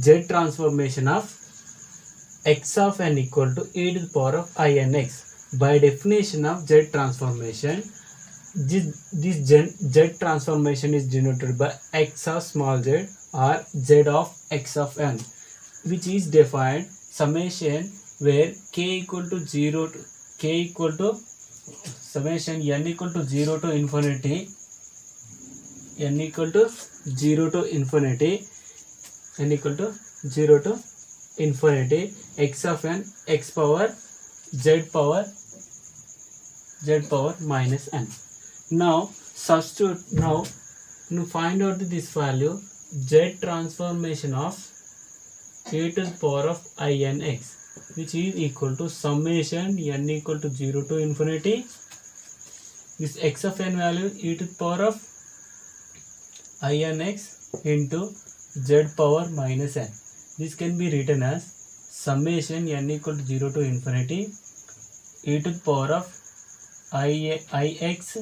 z transformation of x of n equal to e to the power of I n x. By definition of z transformation, z transformation is denoted by x of small z or z of x of n, which is defined summation where k equal to 0 to k equal to summation n equal to 0 to infinity, n equal to 0 to infinity, n equal to 0 to infinity, x of n, x power z power minus n. Now substitute, now find out this value, z transformation of e to the power of I n x, which is equal to summation n equal to 0 to infinity, this x of n value e to the power of I n x into z power minus n. This can be written as summation n equal to 0 to infinity e to the power of I x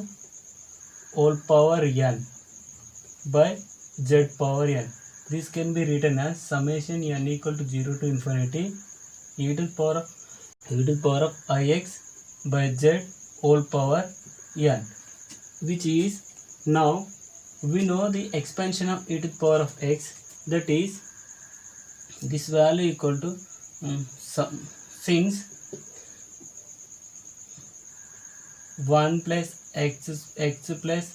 whole power n by z power n. This can be written as summation n equal to 0 to infinity e to the power of I x by z whole power n, which is, now we know the expansion of e to the power of x, that is this value equal to since 1 plus x plus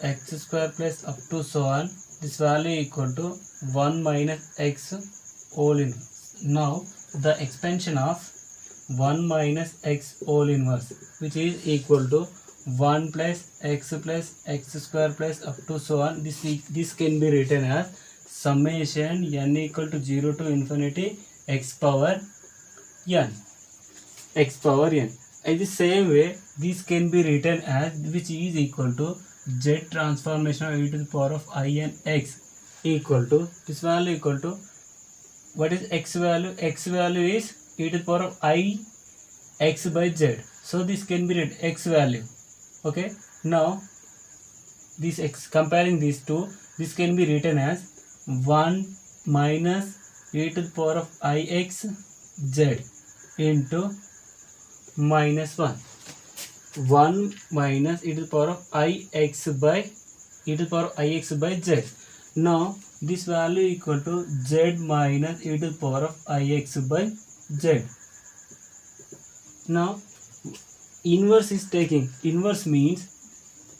x square plus up to so on, this value equal to 1 minus x whole inverse. Now the expansion of 1 minus x whole inverse, which is equal to 1 plus x square plus up to so on, this can be written as summation n equal to 0 to infinity x power n. In the same way, this can be written as, which is equal to z transformation of e to the power of I n x equal to, this value equal to, what is x value? X value is e to the power of I x by z. So this can be written x value. Okay. Now this x, comparing these two, this can be written as 1 minus e to the power of I x z into minus 1. 1 minus e to the power of I x by z. Now this value equal to z minus e to the power of I x by z. Now inverse is taking, inverse means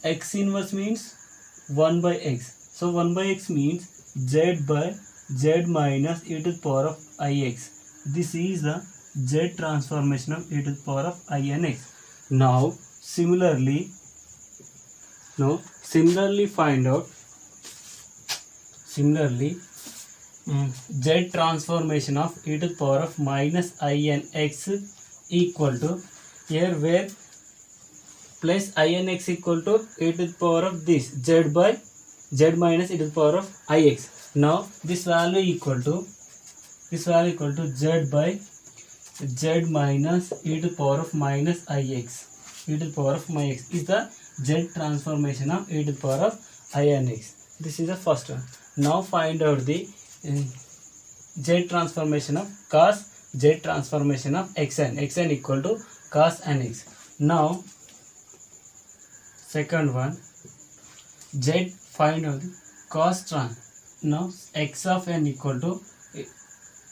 x inverse means 1 by x. So 1 by x means z by z minus e to the power of I x. This is the z transformation of e to the power of I n x. Now similarly find out z transformation of e to the power of minus I n x equal to, here where plus I n x equal to e to the power of this z by z minus e to the power of I x. Now this value equal to z by z minus e to the power of minus I x. E to the power of my x is the z transformation of e to the power of I n x. This is the first one. Now find out the z transformation of cos z transformation of xn equal to cos nx. Now second one, z, find out the cos trans. Now x of n equal to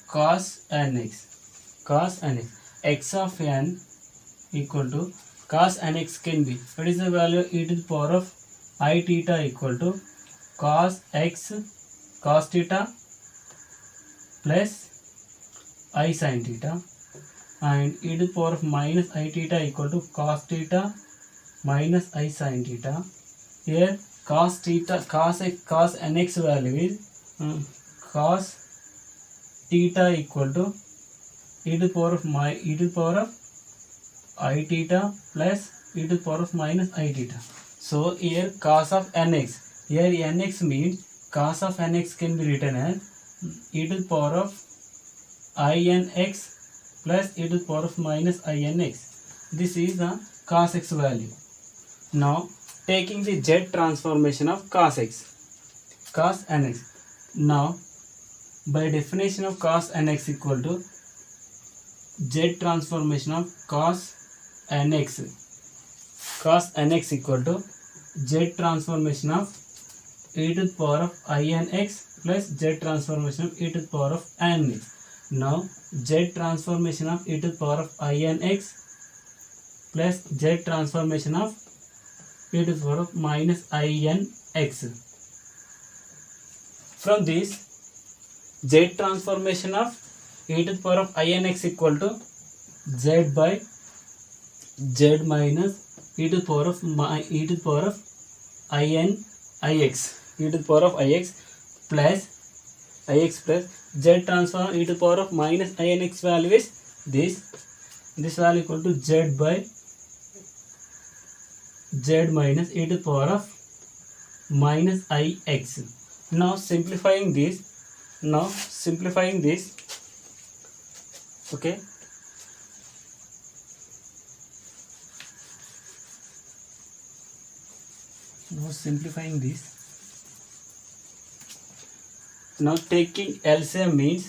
cos nx. X of n equal to cos nx can be, what is the value? E to the power of I theta equal to cos theta plus I sin theta, and e to the power of minus I theta equal to cos theta minus I sin theta. Here cos nx value is cos theta equal to e to the power of I theta plus e to the power of minus I theta. So here cos of nx, here nx means cos of nx can be written as e to the power of I n x plus e to the power of minus I n x. This is the cos x value. Now taking the z transformation of cos x, cos nx. Now by definition of cos nx equal to z transformation of cos nx. Cos nx equal to z transformation of e to the power of inx plus z transformation of e to the power of nx. Now z transformation of e to the power of inx plus z transformation of e to the power of minus inx. From this, z transformation of e to the power of inx equal to z by z minus e to the power of e to the power of ix, e to the power of ix plus z transform e to the power of minus inx value is this value equal to z by z minus e to the power of minus ix. Now simplifying this, okay, now simplifying this, now taking LCM means,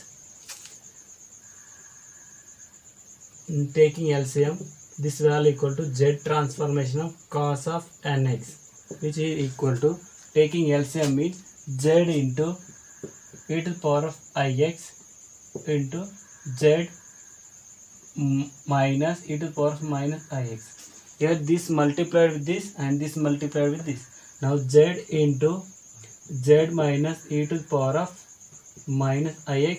this value equal to z transformation of cos of nx, which is equal to, taking LCM means z into e to the power of ix into z minus e to the power of minus ix. Here this multiplied with this and this multiplied with this. Now z into z minus e to the power of minus ix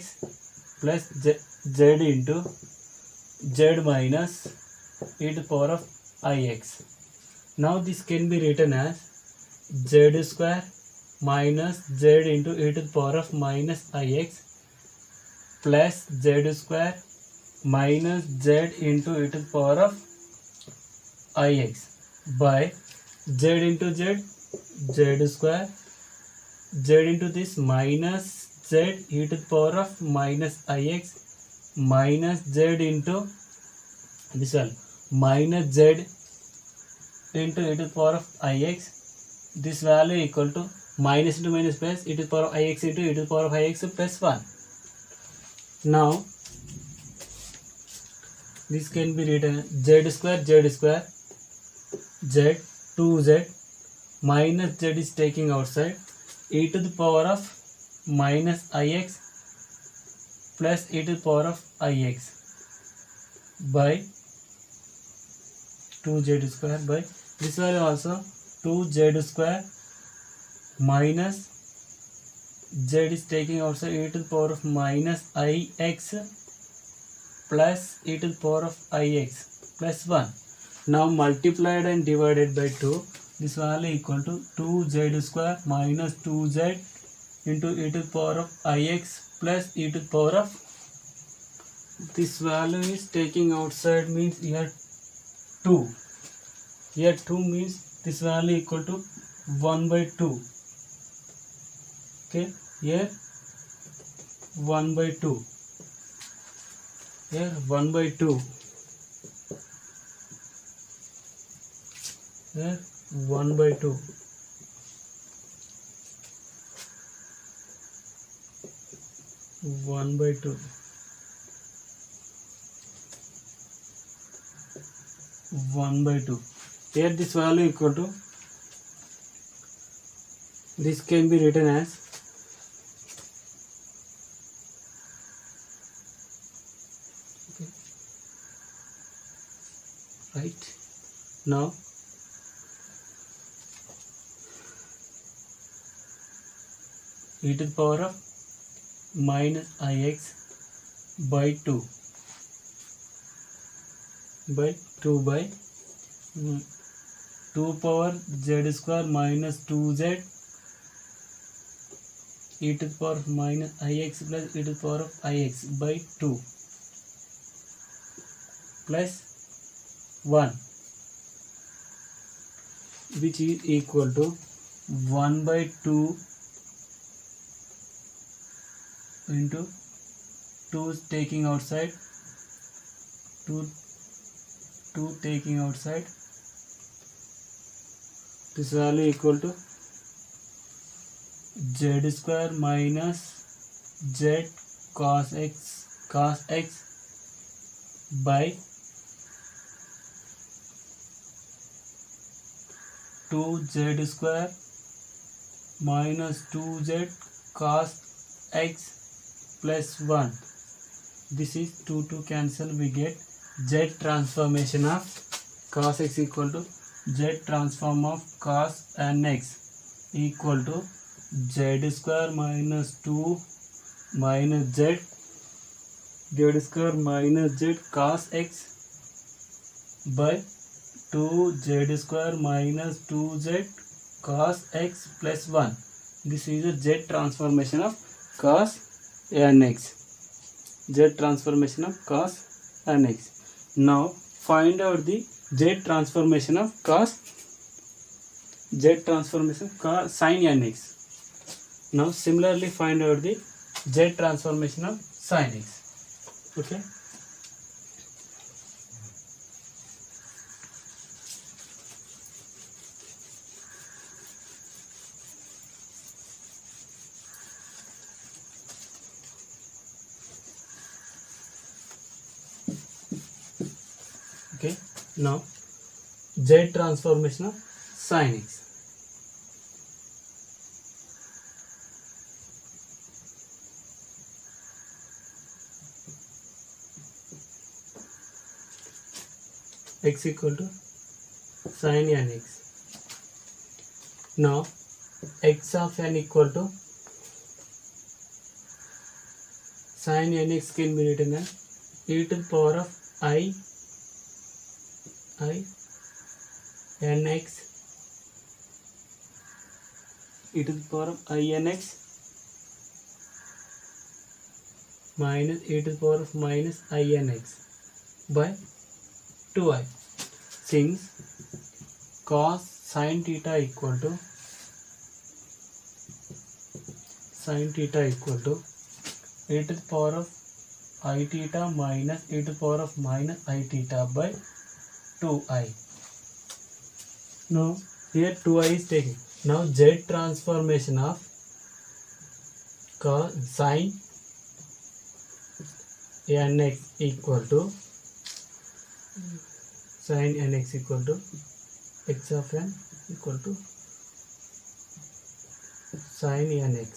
plus z into z minus e to the power of ix. Now this can be written as z square minus z into e to the power of minus ix plus z square minus z into e to the power of ix by z into z square, z into this minus z e to the power of minus ix minus z into this one minus z into e to the power of ix. This value equal to minus into minus plus e to the power of ix into e to the power of ix plus 1. Now this can be written z square z 2z minus z is taking outside e to the power of minus ix plus e to the power of ix by 2z square by this value also 2z square minus z is taking outside e to the power of minus ix plus e to the power of ix plus 1. Now multiplied and divided by 2, this value equal to 2z square minus 2z into e to the power of ix plus e to the power of, this value is taking outside means here 2. Here 2 means this value equal to 1 by 2. Okay, here 1 by 2. Here 1 by 2. Here 1 by 2. One by 2. 1 by 2. Here this value equal to, this can be written as right. Now e to the power of minus ix by 2 by 2 power z square minus 2z e to the power of minus ix plus e to the power of ix by 2 plus 1, which is equal to 1 by 2 into 2 taking outside, 2 taking outside, this value equal to z square minus z cos x by 2z square minus 2z cos x plus 1. This is 2 cancel, we get z transformation of cos x equal to z transform of cos nx equal to z square minus 2 minus z square minus z cos x by 2z square minus 2z cos x plus 1. This is a z transformation of cos nx. Z transformation of cos nx. Now find out the z transformation of cos sin nx. Now similarly find out the z transformation of sin x. Okay. Okay, now z transformation of sin x. X equal to sin nx. Now x of n equal to sin nx can be written as e to the power of I nx e to the power of I nx minus e to the power of minus I nx by 2i. Since cos sin theta equal to e to the power of I theta minus e to the power of minus I theta by 2i. Now here 2i is taken. Now z transformation of cos sin nx equal to sin nx equal to x of n equal to sin nx.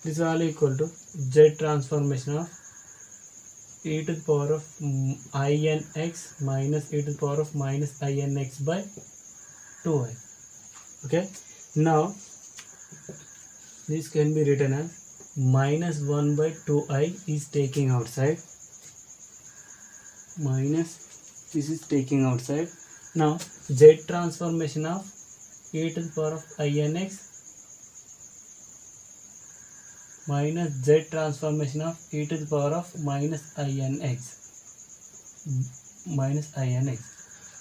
This value equal to z transformation of e to the power of inx minus e to the power of minus inx by 2i. Okay, now this can be written as minus 1 by 2i is taking outside, minus this is taking outside. Now z transformation of e to the power of inx minus z transformation of e to the power of minus inx.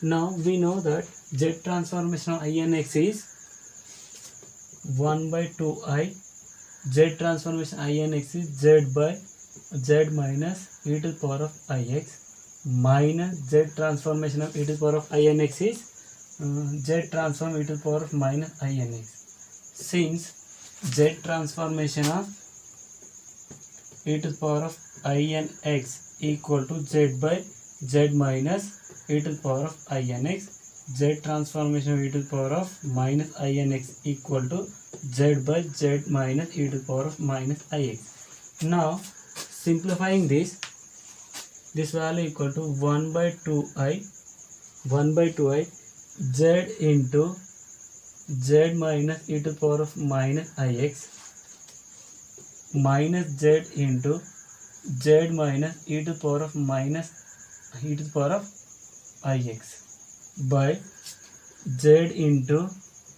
Now we know that z transformation of inx is 1 by 2i. Z transformation inx is z minus e to the power of ix minus z transformation of e to the power of inx is z transform e to the power of minus inx. Since z transformation of e to the power of inx equal to z by z minus e to the power of inx, z transformation of e to the power of minus inx equal to z by z minus e to the power of minus ix. Now simplifying this value equal to 1 by 2i z into z minus e to the power of minus ix minus z into z minus e to the power of minus e to the power of ix by z into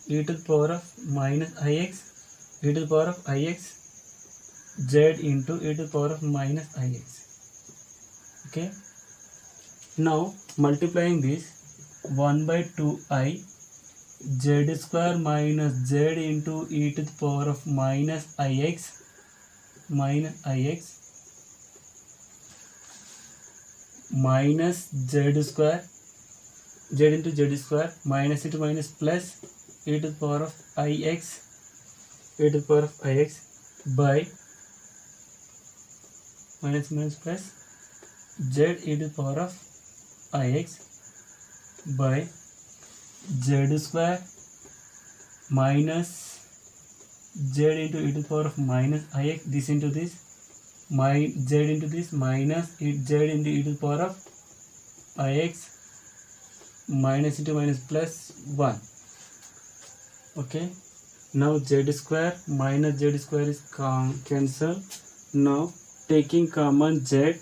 e to the power of minus ix e to the power of ix z into e to the power of minus ix. Okay, now multiplying this 1 by 2i z square minus z into e to the power of minus ix minus z square z into z square minus into minus plus e to the power of ix e to the power of ix by minus minus plus z e to the power of ix by z square minus z into e to the power of minus ix, this into this, z into this minus z into e to the power of ix minus into minus plus 1. Okay, now z square minus z square is cancel. Now taking common z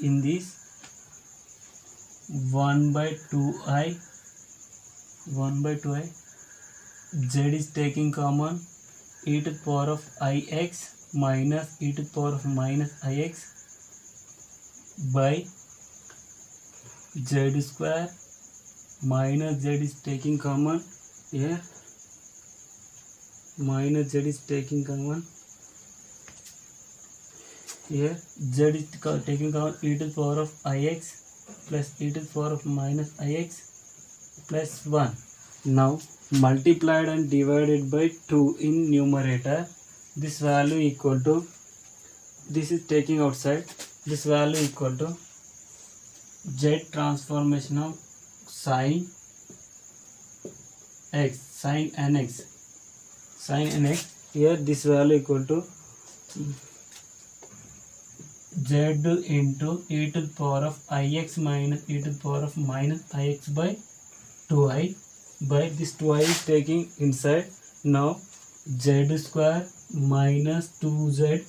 in this 1 by 2i z is taking common e to the power of ix minus e to the power of minus ix by z square minus z is taking common here, minus z is taking common here, z is taking common e to the power of ix plus e to the power of minus ix plus 1. Now multiplied and divided by 2 in numerator, this value equal to, this is taking outside, this value equal to z transformation of sin x, sin nx, here this value equal to z into e to the power of ix minus e to the power of minus ix by 2i, by this 2i is taking inside. Now z square minus 2z,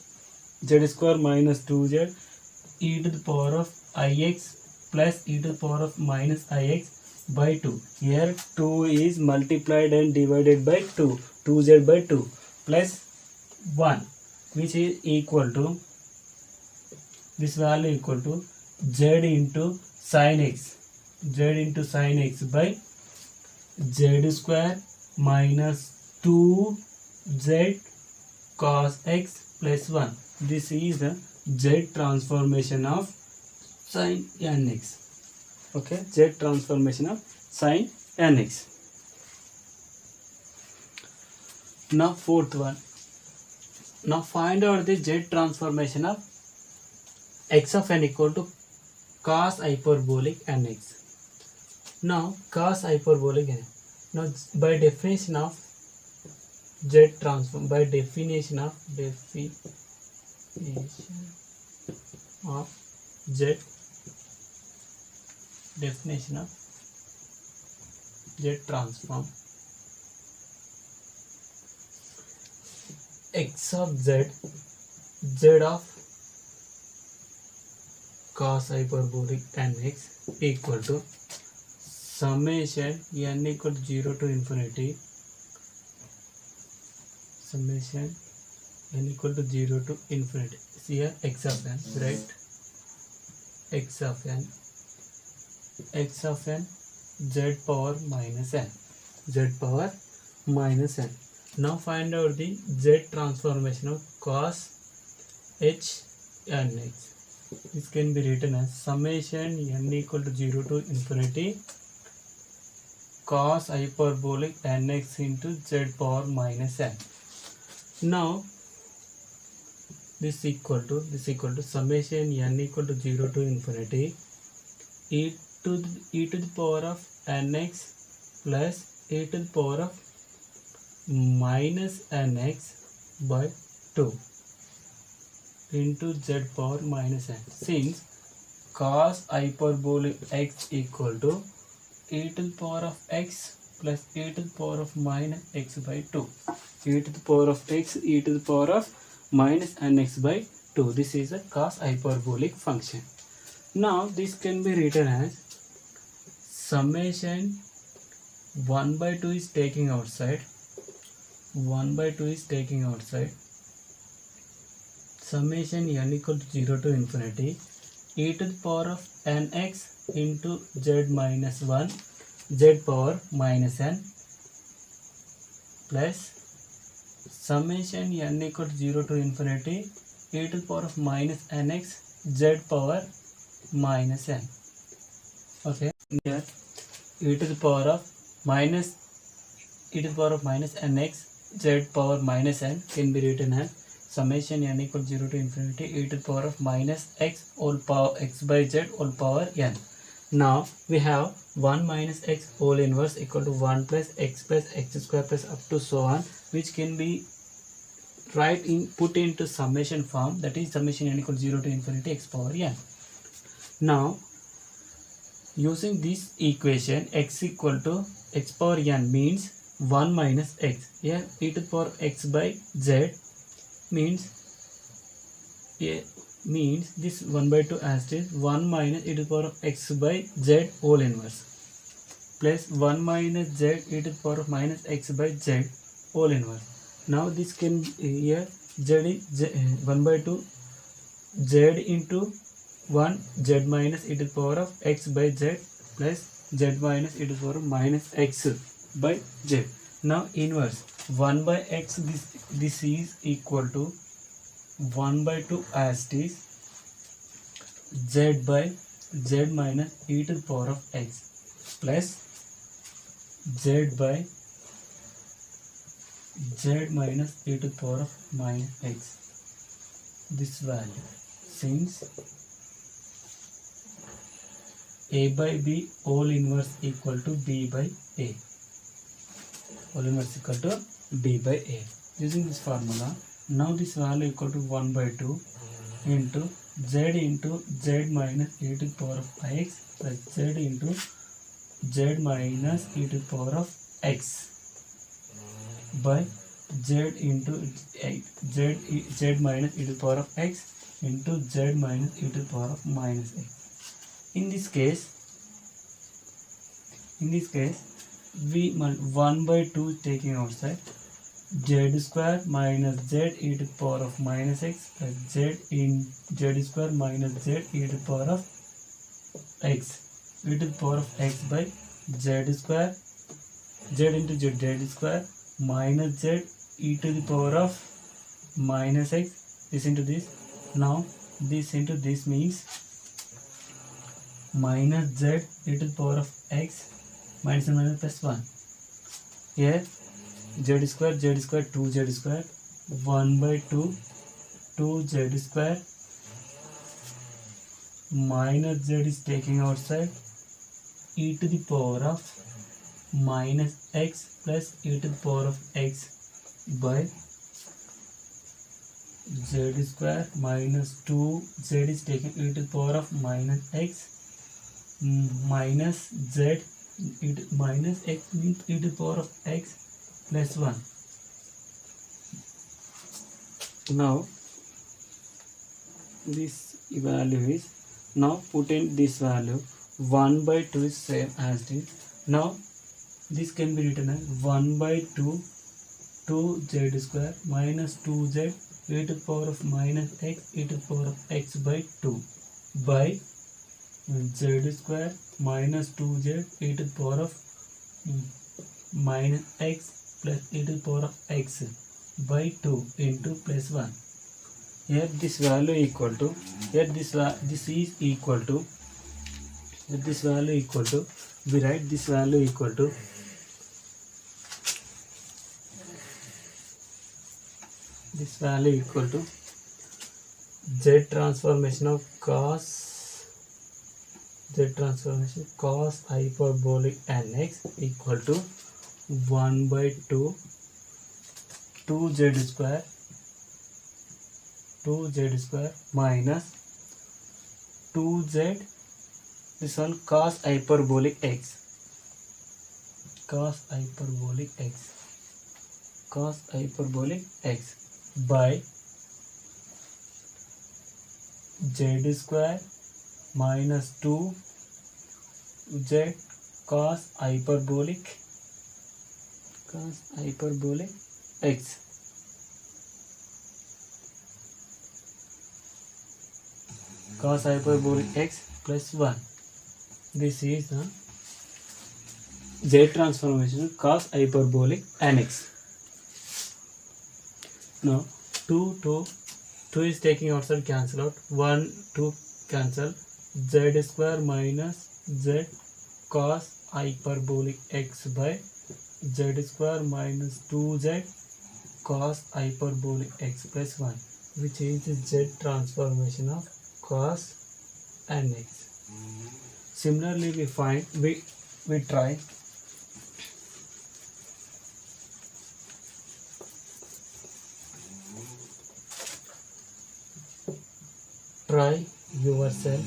z square minus 2z e to the power of ix plus e to the power of minus ix by 2. Here 2 is multiplied and divided by 2, 2z by 2 plus 1, which is equal to, this value equal to z into sin x, by z square minus 2z cos x plus 1. This is the z transformation of sin nx. Okay, z transformation of sin nx. Now fourth one. Now find out the z transformation of x of n equal to cos hyperbolic nx. Now cos hyperbolic n. Now by definition of z transform, by definition of z transform, x of z of cos hyperbolic nx equal to summation n equal to 0 to infinity, summation n equal to 0 to infinity. See here x of n, right? X of n z power minus n, Now find out the z transformation of cos h nx. This can be written as summation n equal to 0 to infinity cos hyperbolic nx into z power minus n. Now this equal to summation n equal to 0 to infinity e to the power of nx plus e to the power of minus nx by 2 into z power minus n. Since cos hyperbolic x equal to e to the power of x plus e to the power of minus x by 2, e to the power of x, e to the power of minus nx by 2. This is a cos hyperbolic function. Now this can be written as summation 1 by 2 is taking outside, summation n equal to 0 to infinity e to the power of nx into z minus 1, z power minus n plus summation n equal to 0 to infinity e to the power of minus nx z power minus n. Okay, here e to the power of minus e to the power of minus nx z power minus n can be written as summation n equal 0 to infinity e to the power of minus x whole power x by z whole power n. Now we have 1 minus x whole inverse equal to 1 plus x square plus up to so on, which can be put into summation form, that is summation n equal 0 to infinity x power n. Now using this equation, x equal to x power n means 1 minus x. Here e to the power x by z means this 1 by 2 asterisk 1 minus e to the power of x by z whole inverse plus 1 minus z e to the power of minus x by z whole inverse. Now this can here z is 1 by 2 z into 1 z minus e to the power of x by z plus z minus e to the power of minus x by z. Now inverse 1 by x, this is equal to 1 by 2 asterisk z by z minus e to the power of x plus z by z minus e to the power of minus x. This value, since a by b whole inverse equal to b by a, whole inverse equal to b by a. Using this formula, now this value equal to 1 by 2 into z minus e to the power of x plus z into z minus e to the power of x by z into z minus e to the power of x into z minus e to the power of minus x. In this case we 1 by 2 taking outside, z square minus z e to the power of minus x plus z square minus z e to the power of x e to the power of x by z square z into z square minus z e to the power of minus x, this into this. Now this into this means minus z e to the power of x minus and minus plus 1. Here z square 2z square 1 by 2 2z square minus z is taking outside e to the power of minus x plus e to the power of x by z square minus 2z is taken e to the power of minus x minus z minus x means e to the power of x plus 1. Now this value is, now put in this value 1 by 2 is same as this. Now this can be written as 1 by 2 2z square minus 2z e to the power of minus x e to the power of x by 2 by z square minus 2z e to the power of minus x plus e to the power of x by 2 into plus 1. Here this value equal to, here this is equal to, this value equal to, we write this value equal to z transformation of cos hyperbolic nx equal to 1 by 2 2z square minus 2z, this one cos hyperbolic x by z square minus 2z cos hyperbolic x cos hyperbolic x plus 1. This is the z transformation of cos hyperbolic nx. Now 2 is taking outside, cancel out, 1 2 cancel, z square minus z cos hyperbolic x by z square minus 2z cos hyperbolic x plus 1, which is the z transformation of cos nx. Similarly, we try yourself.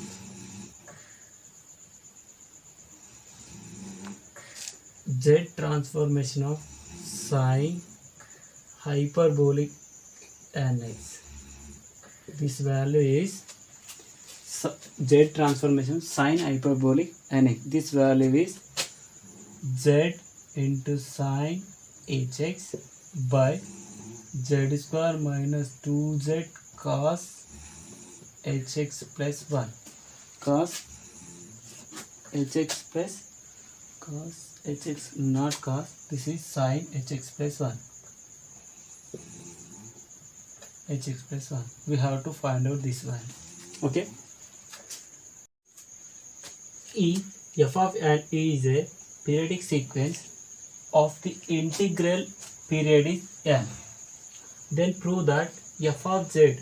Z transformation of sine hyperbolic nx. This value is z transformation sine hyperbolic nx. This value is z into sine hx by z square minus 2z cos hx plus 1. Cos hx plus cos hx, not cos, this is sine hx plus 1. Hx plus 1. We have to find out this one. Okay. F of n is a periodic sequence of the integral period is n. Then prove that f of z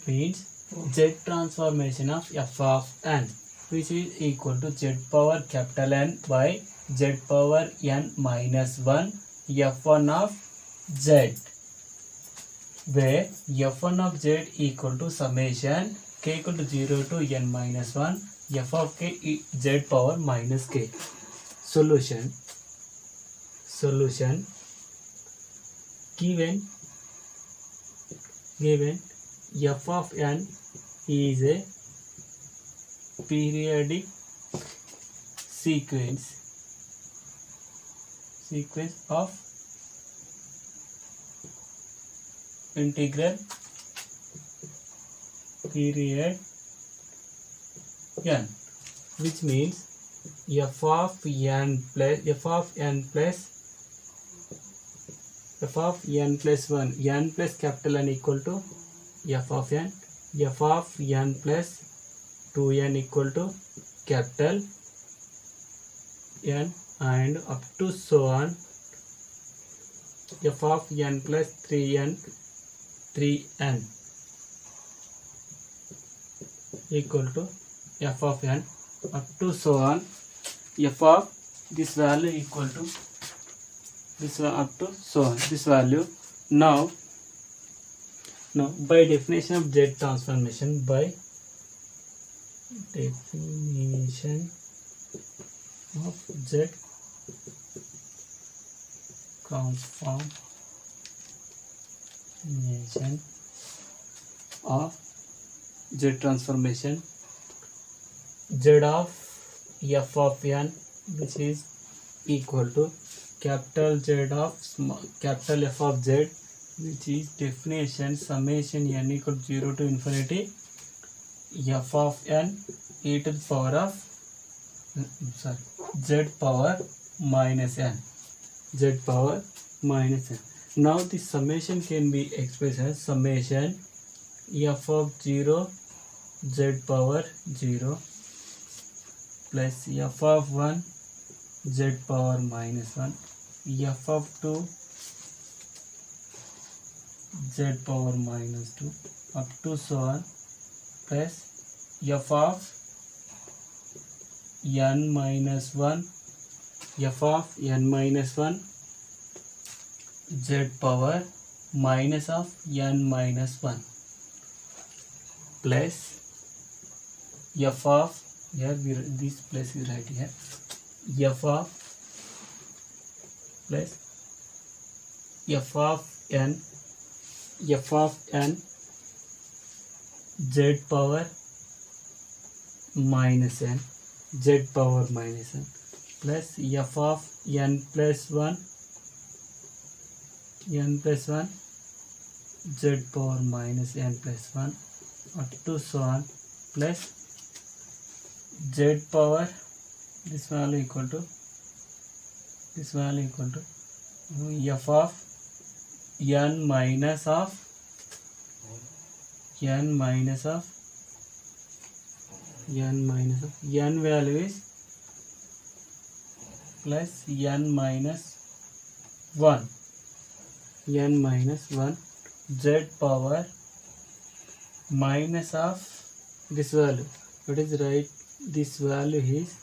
means z transformation of f of n, which is equal to z power capital N by z power n minus 1 f1 of z, where f1 of z equal to summation k equal to 0 to n minus 1 f of k z power minus k. Solution given f of n is a periodic sequence of integral period n, which means f of n plus 1, n plus capital N equal to f of n plus 2n equal to capital N, and up to so on f of n plus 3n equal to f of n, up to so on f of this value equal to this one, up to so on this value. Now by definition of z transformation, of z transformation z of f of n, which is equal to capital Z of capital F of z, which is definition summation n equal to 0 to infinity f of n e to the power of z power minus n. Now this summation can be expressed as summation f of 0 z power 0 plus f of 1 z power minus 1, f of 2 z power minus 2, up to so on, plus f of n minus 1 z power minus of n minus 1, plus f of, here this place is right here, f of plus f of n z power minus n plus f of n plus 1 z power minus n plus 1 up to so on, plus z power this value equal to f of n minus of n value is plus n minus 1 n minus 1 z power minus of this value. What is right? This value is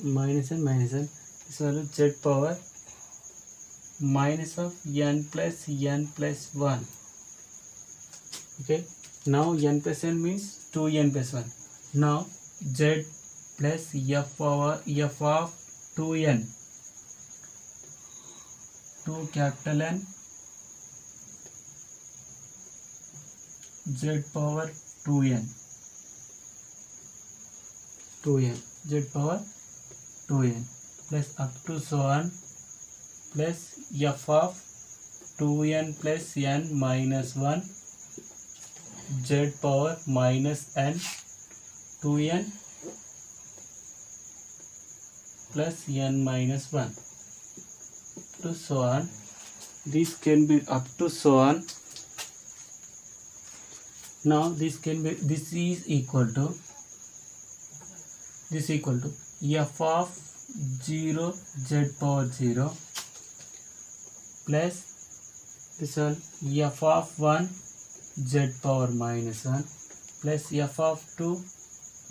minus n minus n. This value z power minus of n plus 1. Okay. Now n plus n means 2n plus 1. Now z plus f power f of 2n, 2 capital N, z power 2n, z power 2n plus up to so on plus f of 2n plus n minus 1 z power minus n 2n plus n minus 1 to so on. This can be up to so on. Now this is equal to f of 0 z power 0 plus this one f of 1 z power minus 1 plus f of 2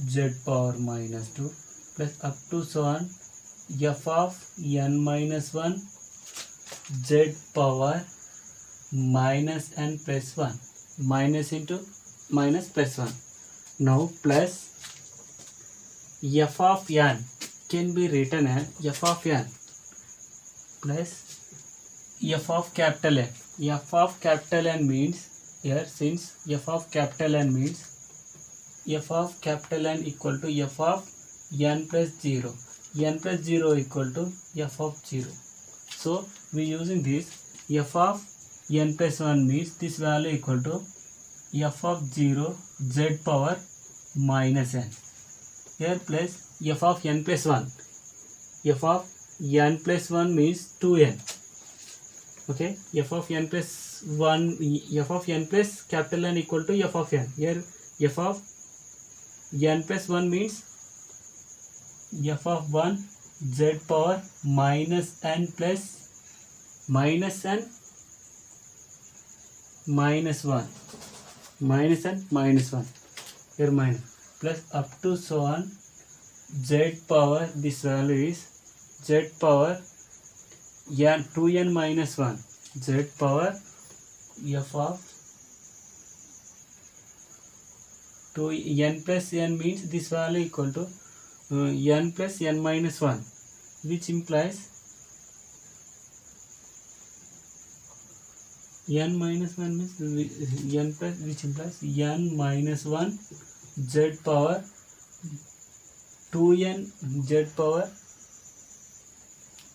z power minus 2 plus up to so on f of n minus 1 z power minus n plus 1, minus into minus plus 1. Now plus f of n can be written as f of n plus f of capital N. F of capital N means here, since f of capital N means f of capital N equal to f of n plus 0. N plus 0 equal to f of 0. So we using this f of n plus 1 means this value equal to f of 0 z power minus n. Here plus f of n plus 1. F of n plus 1 means 2n. Okay, f of n plus 1, f of n plus capital N equal to f of n. Here f of n plus 1 means f of 1 z power minus n plus minus n minus 1, minus n minus 1, here minus plus up to so on z power, this value is z power n 2n minus 1 z power f of 2n plus n means this value equal to n plus n minus 1, which implies n minus 1 means n plus, which implies n minus 1 z power 2n z power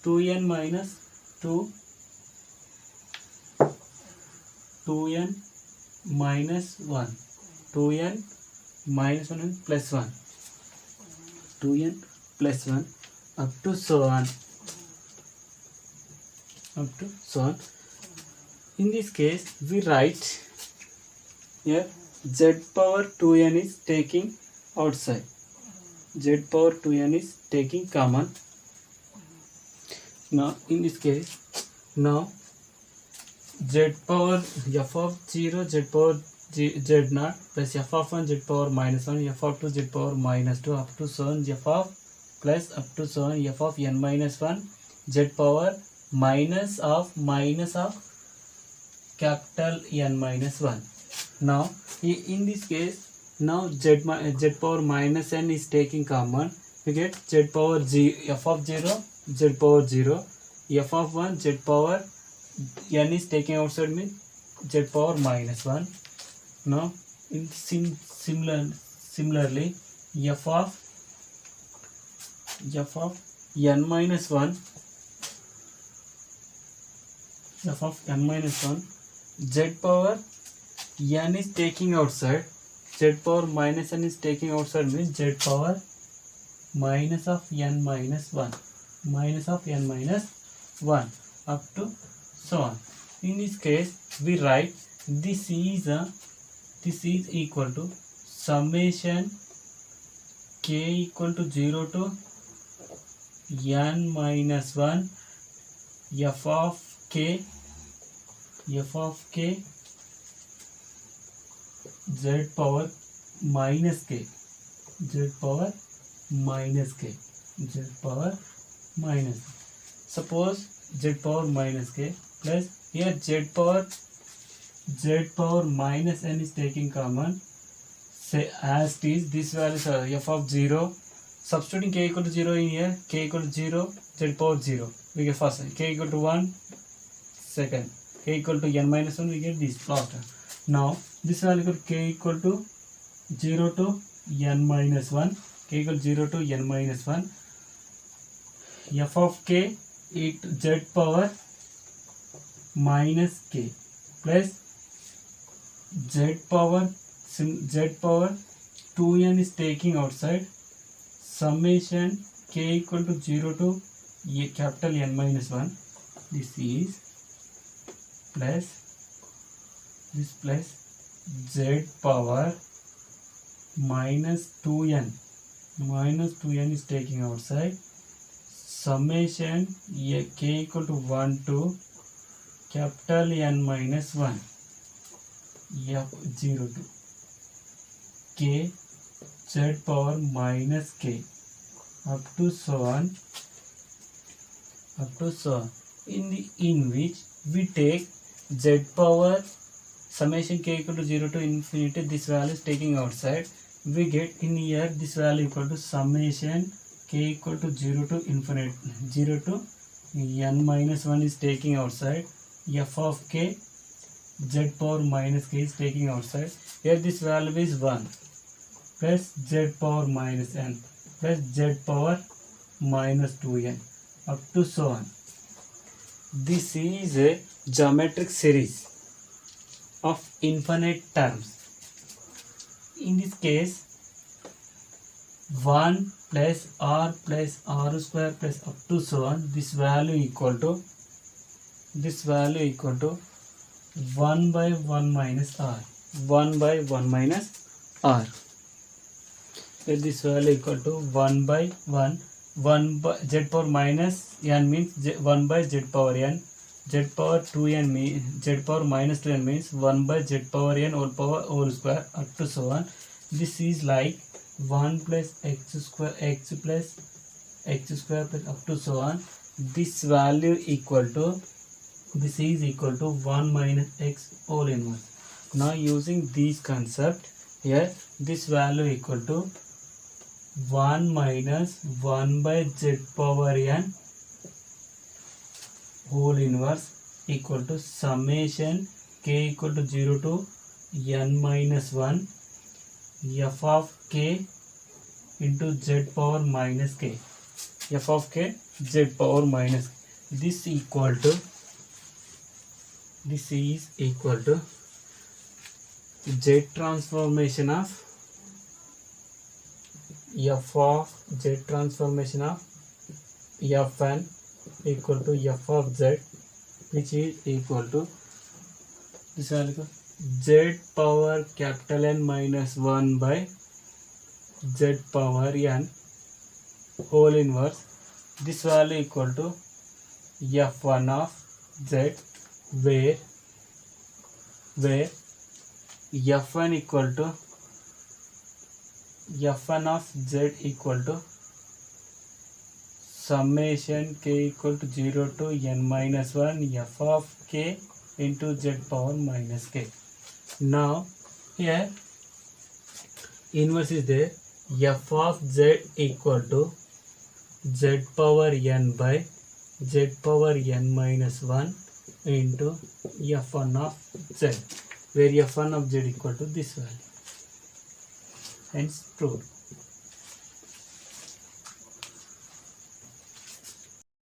2n minus 2 2n minus 1 2n minus 1 and plus 1 2n plus 1 up to so on. In this case we write here z power 2n is taking outside, z power 2n is taking common. Now in this case, now z power f of 0 z power z naught plus f of 1 z power minus 1 f of 2 z power minus 2 up to so on f of plus up to so on f of n minus 1 z power minus of capital N minus 1. Now in this case, now z power minus n is taking common, we get z power f of 0 z power 0, f of 1 z power n is taking outside means z power minus 1. Now in similarly f of n minus 1 z power n is taking outside, z power minus n is taking outside means z power minus of n minus 1, minus of n minus 1 up to so on. In this case we write this is equal to summation k equal to 0 to n minus 1 f of k z power minus k suppose z power minus k plus here z power minus n is taking common, say as it is this value is f of 0, substituting k equal to 0 in here, k equal to 0, z power 0, we get first, k equal to 1, second, k equal to n minus 1, we get this plot. Now this value equal to k equal to 0 to n minus 1, k equal to 0 to n minus 1, f of k z power minus k plus z power 2n is taking outside, summation k equal to 0 to capital N minus 1, this is plus z power minus 2n is taking outside, summation k equal to 1 to capital N minus 1 f0 to k z power minus k up to so on in which we take z power summation k equal to 0 to infinity, this value is taking outside, we get in here this value equal to summation k equal to 0 to infinity, 0 to n minus 1 is taking outside, f of k z power minus k is taking outside, here this value is 1 plus z power minus n plus z power minus 2n up to so on. This is a geometric series of infinite terms. In this case 1 plus r square plus up to so on, this value equal to 1 by 1 minus r, 1 by 1 minus r. Here this value equal to 1 by 1 by z power minus n means 1 by z power n, z power 2n means z power minus 2n means 1 by z power n whole square up to so on. This is like 1 plus x square plus up to so on. This value equal to, this is equal to 1 minus x whole inverse. Now using this concept here, this value equal to 1 minus 1 by z power n whole inverse equal to summation k equal to 0 to n minus 1 f of k into z power minus k, f of k z power minus k. This is equal to z transformation of f of z transformation of fn equal to f of z, which is equal to this value z power capital N minus 1 by z power n whole inverse. This value equal to f1 of z, where f1 equal to f1 of z equal to summation k equal to 0 to n minus 1 f of k into z power minus k. Now here inverse is there, f of z equal to z power n by z power n minus 1 into f1 of z, where f1 of z equal to this value, hence proved.